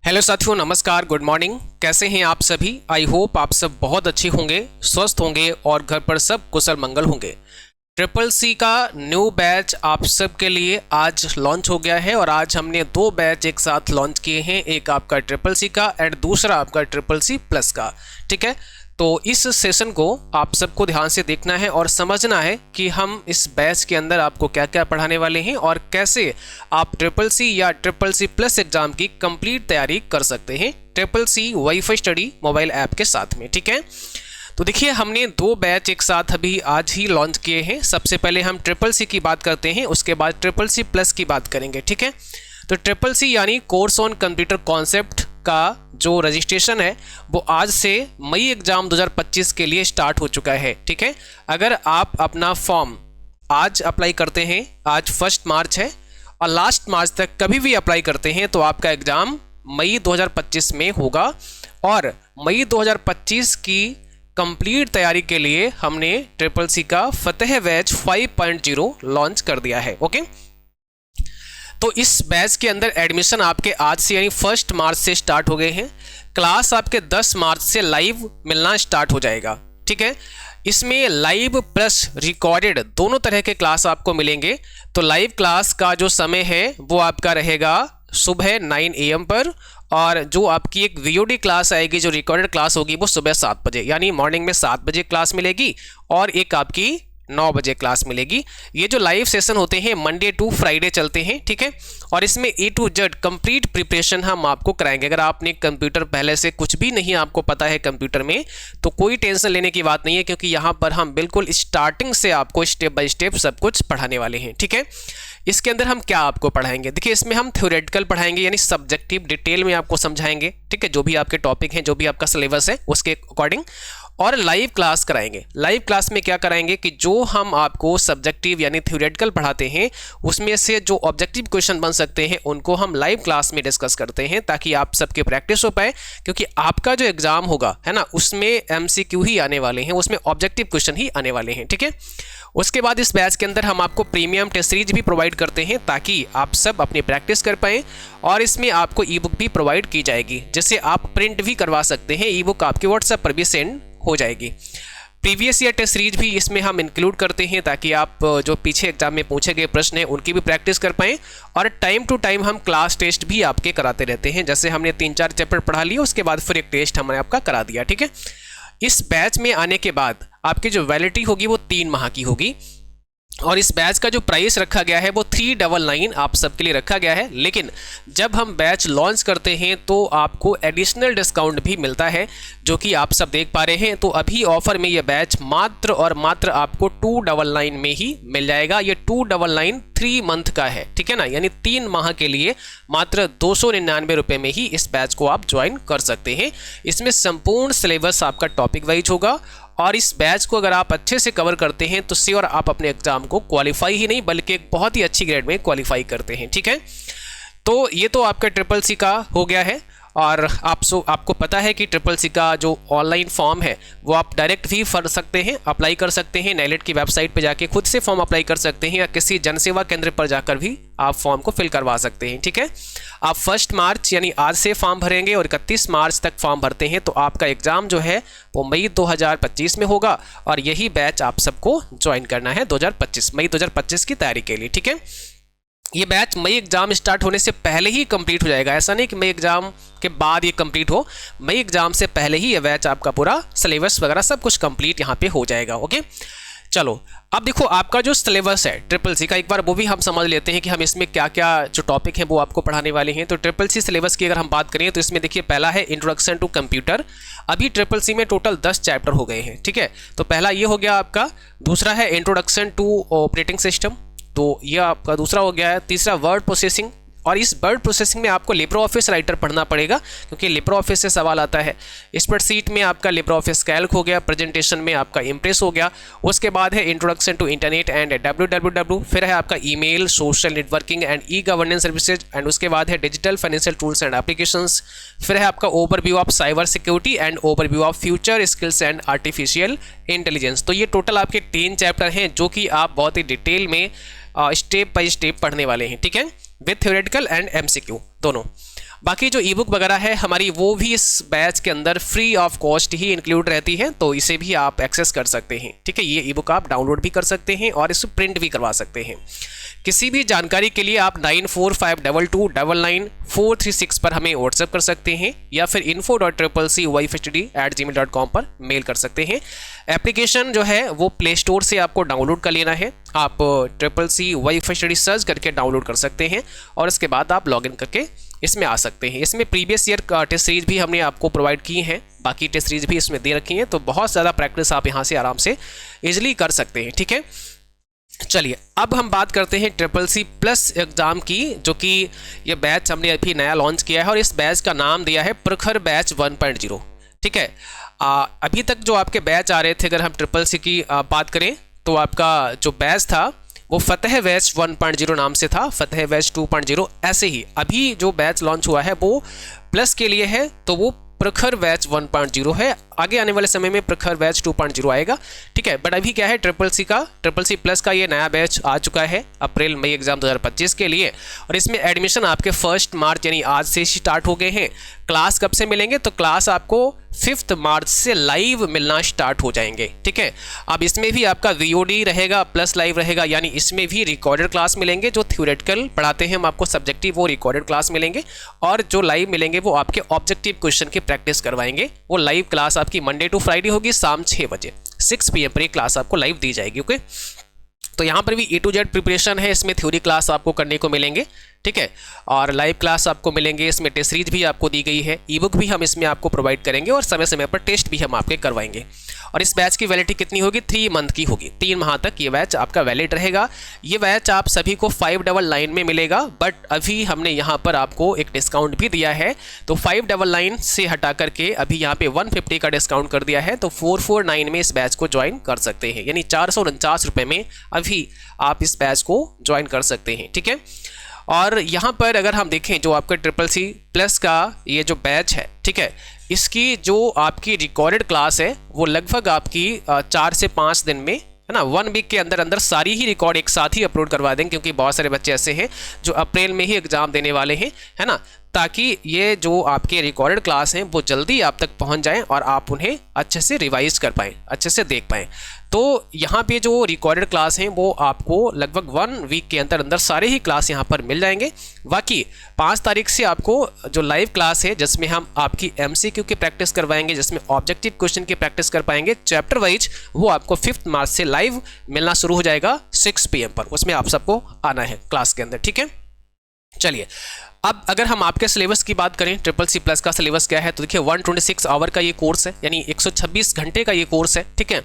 Hello साथियों, नमस्कार, good morning. कैसे हैं आप सभी? आई होप आप सब बहुत अच्छे होंगे, स्वस्थ होंगे और घर पर सब कुशल मंगल होंगे। ट्रिपल सी का न्यू बैच आप सब के लिए आज लॉन्च हो गया है और आज हमने दो बैच एक साथ लॉन्च किए हैं, एक आपका ट्रिपल सी का एंड दूसरा आपका ट्रिपल सी प्लस का। ठीक है, तो इस सेशन को आप सबको ध्यान से देखना है और समझना है कि हम इस बैच के अंदर आपको क्या क्या पढ़ाने वाले हैं और कैसे आप ट्रिपल सी या ट्रिपल सी प्लस एग्जाम की कंप्लीट तैयारी कर सकते हैं triple C wifi study mobile app के साथ में। ठीक है, तो देखिए हमने दो बैच एक साथ अभी आज ही लॉन्च किए हैं। सबसे पहले हम ट्रिपल सी की बात करते हैं, उसके बाद ट्रिपल सी प्लस की बात करेंगे। ठीक है, तो ट्रिपल सी यानी कोर्स ऑन कंप्यूटर कॉन्सेप्ट का जो रजिस्ट्रेशन है वो आज से मई एग्जाम 2025 के लिए स्टार्ट हो चुका है। ठीक है, अगर आप अपना फॉर्म आज अप्लाई करते हैं, आज 1 मार्च है और लास्ट मार्च तक कभी भी अप्लाई करते हैं तो आपका एग्ज़ाम मई 2025 में होगा। और मई 2025 की कंप्लीट तैयारी के लिए हमने ट्रिपल सी का फतेह बैच 5.0 लॉन्च कर दिया है। ओके, तो इस बैच के अंदर एडमिशन आपके आज से यानी 1 मार्च से स्टार्ट हो गए हैं। क्लास आपके 10 मार्च से लाइव मिलना स्टार्ट हो जाएगा। ठीक है, इसमें लाइव प्लस रिकॉर्डेड दोनों तरह के क्लास आपको मिलेंगे। तो लाइव क्लास का जो समय है वो आपका रहेगा सुबह 9 AM पर, और जो आपकी एक VOD क्लास आएगी जो रिकॉर्डेड क्लास होगी वो सुबह 7 बजे यानी मॉर्निंग में 7 बजे क्लास मिलेगी और एक आपकी 9 बजे क्लास मिलेगी। ये जो लाइव सेशन होते हैं मंडे टू फ्राइडे चलते हैं। ठीक है, और इसमें A to Z complete preparation हम आपको कराएंगे। अगर आपने कंप्यूटर पहले से कुछ भी नहीं आपको पता है कंप्यूटर में तो कोई टेंशन लेने की बात नहीं है, क्योंकि यहाँ पर हम बिल्कुल स्टार्टिंग से आपको स्टेप बाय स्टेप सब कुछ पढ़ाने वाले हैं। ठीक है, इसके अंदर हम क्या आपको पढ़ाएंगे, देखिए इसमें हम थ्योरेटिकल पढ़ाएंगे यानी सब्जेक्टिव डिटेल में आपको समझाएंगे। ठीक है, जो भी आपके टॉपिक हैं, जो भी आपका सिलेबस है उसके अकॉर्डिंग, और लाइव क्लास कराएंगे। लाइव क्लास में क्या कराएंगे कि जो हम आपको सब्जेक्टिव यानी थ्योरेटिकल पढ़ाते हैं उसमें से जो ऑब्जेक्टिव क्वेश्चन बन सकते हैं उनको हम लाइव क्लास में डिस्कस करते हैं ताकि आप सबके प्रैक्टिस हो पाए, क्योंकि आपका जो एग्जाम होगा है ना उसमें MCQ ही आने वाले हैं, उसमें ऑब्जेक्टिव क्वेश्चन ही आने वाले हैं। ठीक है, उसके बाद इस बैच के अंदर हम आपको प्रीमियम टेस्ट सीरीज भी प्रोवाइड करते हैं ताकि आप सब अपनी प्रैक्टिस कर पाएँ, और इसमें आपको ई बुक भी प्रोवाइड की जाएगी जिससे आप प्रिंट भी करवा सकते हैं। ई बुक आपके व्हाट्सएप पर भी सेंड हो जाएगी। प्रीवियस ईयर टेस्ट सीरीज भी इसमें हम इंक्लूड करते हैं ताकि आप जो पीछे एग्जाम में पूछे गए प्रश्न हैं उनकी भी प्रैक्टिस कर पाएँ, और टाइम टू टाइम हम क्लास टेस्ट भी आपके कराते रहते हैं। जैसे हमने 3-4 चैप्टर पढ़ा लिए उसके बाद फिर एक टेस्ट हमने आपका करा दिया। ठीक है, इस बैच में आने के बाद आपकी जो वैलिडिटी होगी वो 3 माह की होगी, और इस बैच का जो प्राइस रखा गया है वो 399 आप सबके लिए रखा गया है। लेकिन जब हम बैच लॉन्च करते हैं तो आपको एडिशनल डिस्काउंट भी मिलता है जो कि आप सब देख पा रहे हैं। तो अभी ऑफर में ये बैच मात्र और मात्र आपको 299 में ही मिल जाएगा। ये 299 3 मंथ का है। ठीक है ना, यानी 3 माह के लिए मात्र 299 रुपये में ही इस बैच को आप ज्वाइन कर सकते हैं। इसमें संपूर्ण सिलेबस आपका टॉपिक वाइज होगा, और इस बैच को अगर आप अच्छे से कवर करते हैं तो श्योर आप अपने एग्जाम को क्वालिफाई ही नहीं बल्कि एक बहुत ही अच्छी ग्रेड में क्वालिफाई करते हैं। ठीक है, तो ये तो आपका ट्रिपल सी का हो गया है, और आपको पता है कि ट्रिपल सी का जो ऑनलाइन फॉर्म है वो आप डायरेक्ट भी भर सकते हैं, अप्लाई कर सकते हैं। NIELIT की वेबसाइट पर जाके खुद से फॉर्म अप्लाई कर सकते हैं या किसी जनसेवा केंद्र पर जाकर भी आप फॉर्म को फिल करवा सकते हैं। ठीक है, आप 1 मार्च यानी आज से फॉर्म भरेंगे और 31 मार्च तक फॉर्म भरते हैं तो आपका एग्ज़ाम जो है वो मई 2025 में होगा, और यही बैच आप सबको ज्वाइन करना है मई 2025 की तैयारी के लिए। ठीक है, ये बैच मई एग्जाम स्टार्ट होने से पहले ही कंप्लीट हो जाएगा। ऐसा नहीं कि मई एग्जाम के बाद ये कंप्लीट हो, मई एग्जाम से पहले ही ये बैच आपका पूरा सिलेबस वगैरह सब कुछ कंप्लीट यहाँ पे हो जाएगा। ओके, चलो अब देखो आपका जो सिलेबस है ट्रिपल सी का एक बार वो भी हम समझ लेते हैं कि हम इसमें क्या क्या जो टॉपिक हैं वो आपको पढ़ाने वाले हैं। तो ट्रिपल सी सिलेबस की अगर हम बात करें तो इसमें देखिए पहला है इंट्रोडक्शन टू कंप्यूटर। अभी ट्रिपल सी में टोटल 10 चैप्टर हो गए हैं। ठीक है, तो पहला ये हो गया आपका। दूसरा है इंट्रोडक्शन टू ऑपरेटिंग सिस्टम, तो ये आपका दूसरा हो गया है। तीसरा वर्ड प्रोसेसिंग, और इस वर्ड प्रोसेसिंग में आपको लिब्रे ऑफिस राइटर पढ़ना पड़ेगा क्योंकि लिब्रे ऑफिस से सवाल आता है। स्प्रेडशीट में आपका लिब्रे ऑफिस कैल्क हो गया, प्रेजेंटेशन में आपका इम्प्रेस हो गया। उसके बाद है introduction to internet and www, फिर है आपका email, social networking and e governance services, and उसके बाद है digital financial tools and applications. फिर है आपका overview of cyber security and overview of future skills and artificial intelligence. तो ये टोटल आपके 3 चैप्टर हैं जो कि आप बहुत ही डिटेल में स्टेप बाय स्टेप पढ़ने वाले हैं। ठीक है, विथ थ्योरेटिकल एंड MCQ दोनों। बाकी जो ई बुक वगैरह है हमारी वो भी इस बैच के अंदर free of cost he include रहती है, तो इसे भी आप एक्सेस कर सकते हैं। ठीक है, ये ई बुक आप डाउनलोड भी कर सकते हैं और इसे प्रिंट भी करवा सकते हैं। किसी भी जानकारी के लिए आप 9452299436 पर हमें व्हाट्सएप कर सकते हैं या फिर info.cccwifustudy@gmail.com पर मेल कर सकते हैं। एप्लीकेशन जो है वो प्ले स्टोर से आपको डाउनलोड कर लेना है। आप CCCWiFi सर्च करके डाउनलोड कर सकते हैं और इसके बाद आप लॉगिन करके इसमें आ सकते हैं। इसमें प्रीवियस ईयर टेस्ट सीरीज भी हमने आपको प्रोवाइड की हैं, बाकी टेस्ट सीरीज भी इसमें दे रखी हैं, तो बहुत ज़्यादा प्रैक्टिस आप यहाँ से आराम से ईजिली कर सकते हैं। ठीक है, चलिए अब हम बात करते हैं CCC प्लस एग्ज़ाम की, जो कि ये बैच हमने अभी नया लॉन्च किया है और इस बैच का नाम दिया है प्रखर बैच 1.0। ठीक है, अभी तक जो आपके बैच आ रहे थे, अगर हम CCC की बात करें तो आपका जो बैच था वो फतेह बैच 1.0 नाम से था, फतेह बैच 2.0 ऐसे ही। अभी जो बैच लॉन्च हुआ है वो प्लस के लिए है, तो वो प्रखर बैच 1.0 है। आगे आने वाले समय में प्रखर बैच 2.0 आएगा। ठीक है, बट अभी क्या है CCC प्लस का ये नया बैच आ चुका है अप्रैल मई एग्जाम 2025 के लिए, और इसमें एडमिशन आपके 1 मार्च यानी आज से स्टार्ट हो गए हैं। क्लास कब से मिलेंगे, तो क्लास आपको 5 मार्च से लाइव मिलना स्टार्ट हो जाएंगे। ठीक है, अब इसमें भी आपका VOD रहेगा प्लस लाइव रहेगा, यानी इसमें भी रिकॉर्डेड क्लास मिलेंगे। जो थ्योरेटिकल पढ़ाते हैं हम आपको सब्जेक्टिव, वो रिकॉर्डेड क्लास मिलेंगे, और जो लाइव मिलेंगे वो आपके ऑब्जेक्टिव क्वेश्चन की प्रैक्टिस करवाएंगे। वो लाइव क्लास आपकी मंडे टू फ्राइडे होगी, शाम 6 बजे 6 PM पर ये क्लास आपको लाइव दी जाएगी। ओके, तो यहाँ पर भी A to Z प्रिपरेशन है, इसमें थ्योरी क्लास आपको करने को मिलेंगे। ठीक है, और लाइव क्लास आपको मिलेंगे, इसमें टेस्ट सीरीज भी आपको दी गई है, ई बुक भी हम इसमें आपको प्रोवाइड करेंगे और समय समय पर टेस्ट भी हम आपके करवाएंगे। और इस बैच की वैलिडिटी कितनी होगी, 3 मंथ की होगी, 3 माह तक ये बैच आपका वैलिड रहेगा। ये बैच आप सभी को 599 में मिलेगा, बट अभी हमने यहाँ पर आपको एक डिस्काउंट भी दिया है, तो 599 से हटा करके अभी यहाँ पे 150 का डिस्काउंट कर दिया है, तो 449 में इस बैच को ज्वाइन कर सकते हैं, यानी 449 रुपये में अभी आप इस बैच को ज्वाइन कर सकते हैं। ठीक है, और यहाँ पर अगर हम देखें जो आपका CCC प्लस का ये जो बैच है, ठीक है, इसकी जो आपकी रिकॉर्डेड क्लास है वो लगभग आपकी 4 से 5 दिन में, है ना, 1 वीक के अंदर अंदर सारी ही रिकॉर्ड एक साथ ही अपलोड करवा देंगे, क्योंकि बहुत सारे बच्चे ऐसे हैं जो अप्रैल में ही एग्ज़ाम देने वाले हैं, है ना, ताकि ये जो आपके रिकॉर्डेड क्लास हैं वो जल्दी आप तक पहुंच जाएं और आप उन्हें अच्छे से रिवाइज कर पाएँ, अच्छे से देख पाएँ। तो यहाँ पे जो रिकॉर्डेड क्लास हैं वो आपको लगभग 1 वीक के अंदर अंदर सारे ही क्लास यहाँ पर मिल जाएंगे। बाकी 5 तारीख से आपको जो लाइव क्लास है जिसमें हम आपकी MCQ की प्रैक्टिस करवाएंगे, जिसमें ऑब्जेक्टिव क्वेश्चन की प्रैक्टिस कर पाएंगे चैप्टर वाइज, वो आपको 5 मार्च से लाइव मिलना शुरू हो जाएगा 6 PM पर। उसमें आप सबको आना है क्लास के अंदर। ठीक है, चलिए अब अगर हम आपके सिलेबस की बात करें, CCC प्लस का सिलेबस क्या है, तो देखिए 126 आवर का ये कोर्स है, यानी 126 घंटे का ये कोर्स है। ठीक है,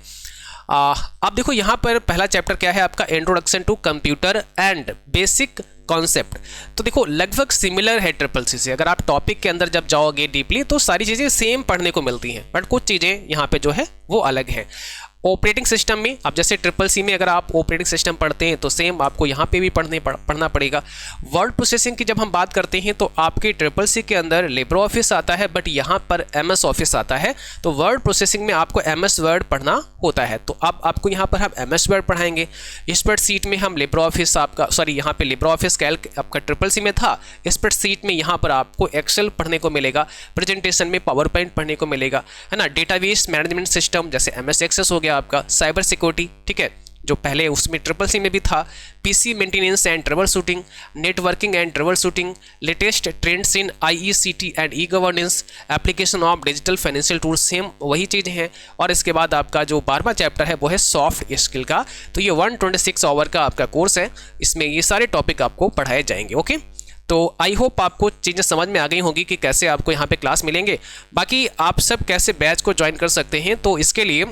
अब देखो यहाँ पर पहला चैप्टर क्या है आपका, introduction to computer and basic concept. तो देखो लगभग सिमिलर है CCC से, अगर आप टॉपिक के अंदर जब जाओगे डीपली तो सारी चीज़ें सेम पढ़ने को मिलती हैं, बट कुछ चीज़ें यहाँ पे जो है वो अलग हैं। ऑपरेटिंग सिस्टम में, अब जैसे CCC में अगर आप ऑपरेटिंग सिस्टम पढ़ते हैं तो सेम आपको यहाँ पे भी पढ़ना पड़ेगा। वर्ड प्रोसेसिंग की जब हम बात करते हैं तो आपके CCC के अंदर लिब्रे ऑफिस आता है, बट यहाँ पर MS ऑफिस आता है, तो वर्ड प्रोसेसिंग में आपको MS वर्ड पढ़ना होता है, तो अब आपको यहाँ पर हम MS वर्ड पढ़ाएंगे। स्प्रेडशीट में हम लिब्रे ऑफिस आपका, सॉरी यहाँ पे लिब्रे ऑफिस कैल्क आपका CCC में था, स्प्रेडशीट में यहाँ पर आपको एक्सेल पढ़ने को मिलेगा, प्रेजेंटेशन में पावर पॉइंट पढ़ने को मिलेगा, है ना, डेटाबेस मैनेजमेंट सिस्टम जैसे MS एक्सेस हो गया आपका, साइबर सिक्योरिटी, ठीक है, जो पहले उसमें CCC में भी था, PC maintenance and troubleshooting, networking and troubleshooting, latest trends in IECT and e governance, application of digital financial tools, same वही चीज़ें हैं। और इसके बाद आपका जो 12वां चैप्टर है वो है सॉफ्ट स्किल का। तो ये 126 आवर का आपका कोर्स है, इसमें ये सारे टॉपिक आपको पढ़ाए जाएंगे। ओके, तो आई होप आपको चीज़ें समझ में आ गई होंगी कि कैसे आपको यहाँ पे क्लास मिलेंगे। बाकी आप सब कैसे बैच को ज्वाइन कर सकते हैं, तो इसके लिए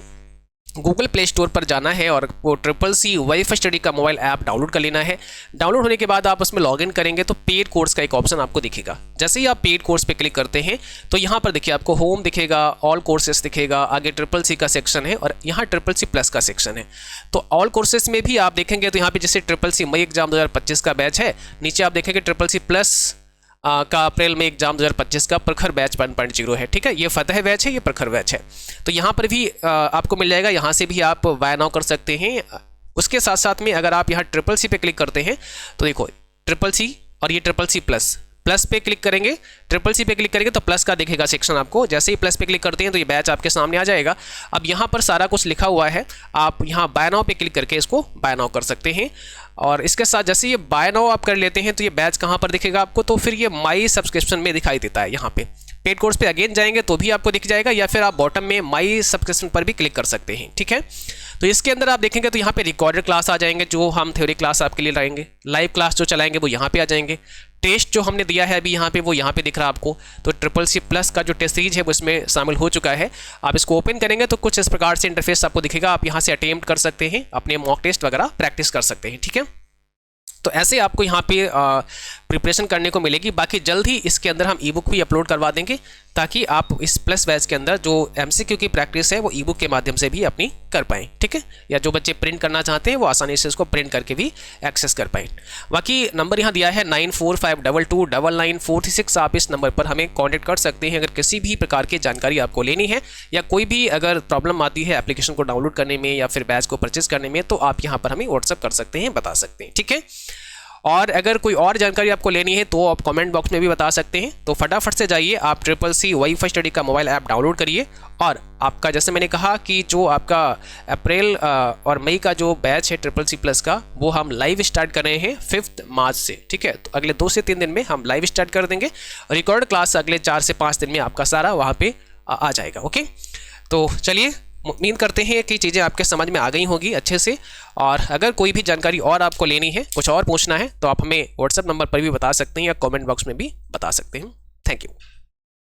गूगल प्ले स्टोर पर जाना है और वो CCC वाईफाई स्टडी का मोबाइल ऐप डाउनलोड कर लेना है। डाउनलोड होने के बाद आप उसमें लॉगिन करेंगे तो पेड कोर्स का एक ऑप्शन आपको दिखेगा। जैसे ही आप पेड कोर्स पे क्लिक करते हैं तो यहाँ पर देखिए आपको होम दिखेगा, ऑल कोर्सेज दिखेगा, आगे CCC का सेक्शन है और यहाँ CCC प्लस का सेक्शन है। तो ऑल कोर्सेज में भी आप देखेंगे तो यहाँ पे जैसे CCC मई एग्जाम 2025 का बैच है, नीचे आप देखेंगे CCC प्लस का अप्रैल में एग्जाम 2025 का प्रखर बैच 1.0 है। ठीक है, ये फतेह बैच है, ये प्रखर बैच है। तो यहाँ पर भी आपको मिल जाएगा, यहाँ से भी आप बाय नाउ कर सकते हैं। उसके साथ साथ में अगर आप यहाँ CCC पे क्लिक करते हैं तो देखो CCC और ये CCC प्लस पे क्लिक करेंगे ट्रिपल सी पे क्लिक करेंगे तो प्लस का दिखेगा सेक्शन आपको। जैसे ही प्लस पे क्लिक करते हैं तो ये बैच आपके सामने आ जाएगा। अब यहाँ पर सारा कुछ लिखा हुआ है, आप यहाँ बाय नाउ पे क्लिक करके इसको बाय नाउ कर सकते हैं। और इसके साथ जैसे ये बाय नाउ आप कर लेते हैं तो ये बैच कहाँ पर दिखेगा आपको, तो फिर ये माई सब्सक्रिप्शन में दिखाई देता है। यहाँ पे पेड कोर्स पे अगेन जाएंगे तो भी आपको दिख जाएगा, या फिर आप बॉटम में माई सब्सक्रिप्शन पर भी क्लिक कर सकते हैं। ठीक है, तो इसके अंदर आप देखेंगे तो यहाँ पे रिकॉर्डेड क्लास आ जाएंगे, जो हम थ्योरी क्लास आपके लिए लाएंगे। लाइव क्लास जो चलाएंगे वो यहाँ पे आ जाएंगे। टेस्ट जो हमने दिया है अभी यहाँ पे वो यहाँ पे दिख रहा है आपको। तो ट्रिपल सी प्लस का जो टेस्ट सीरीज है वो इसमें शामिल हो चुका है। आप इसको ओपन करेंगे तो कुछ इस प्रकार से इंटरफेस आपको दिखेगा। आप यहाँ से अटेम्प्ट कर सकते हैं, अपने मॉक टेस्ट वगैरह प्रैक्टिस कर सकते हैं। ठीक है, तो ऐसे आपको यहाँ पे प्रिपरेशन करने को मिलेगी। बाकी जल्द ही इसके अंदर हम ई बुक भी अपलोड करवा देंगे, ताकि आप इस प्लस बैच के अंदर जो एमसीक्यू की प्रैक्टिस है वो ई बुक के माध्यम से भी अपनी कर पाएँ। ठीक है, या जो बच्चे प्रिंट करना चाहते हैं वो आसानी से इसको प्रिंट करके भी एक्सेस कर पाएँ। बाकी नंबर यहाँ दिया है 9452299436। आप इस नंबर पर हमें कॉन्टैक्ट कर सकते हैं अगर किसी भी प्रकार की जानकारी आपको लेनी है, या कोई भी अगर प्रॉब्लम आती है एप्लीकेशन को डाउनलोड करने में या फिर बैच को परचेज करने में, तो आप यहाँ पर हमें व्हाट्सअप कर सकते हैं, बता सकते हैं। ठीक है, और अगर कोई और जानकारी आपको लेनी है तो आप कमेंट बॉक्स में भी बता सकते हैं। तो फटाफट से जाइए, आप ट्रिपल सी वाईफाई स्टडी का मोबाइल ऐप डाउनलोड करिए। और आपका जैसे मैंने कहा कि जो आपका अप्रैल और मई का जो बैच है ट्रिपल सी प्लस का, वो हम लाइव स्टार्ट कर रहे हैं 5 मार्च से। ठीक है, तो अगले 2 से 3 दिन में हम लाइव स्टार्ट कर देंगे। रिकॉर्ड क्लास अगले 4 से 5 दिन में आपका सारा वहाँ पे आ जाएगा। ओके, तो चलिए, उम्मीद करते हैं कि चीज़ें आपके समझ में आ गई होगी अच्छे से। और अगर कोई भी जानकारी और आपको लेनी है, कुछ और पूछना है, तो आप हमें व्हाट्सएप नंबर पर भी बता सकते हैं या कमेंट बॉक्स में भी बता सकते हैं। Thank you.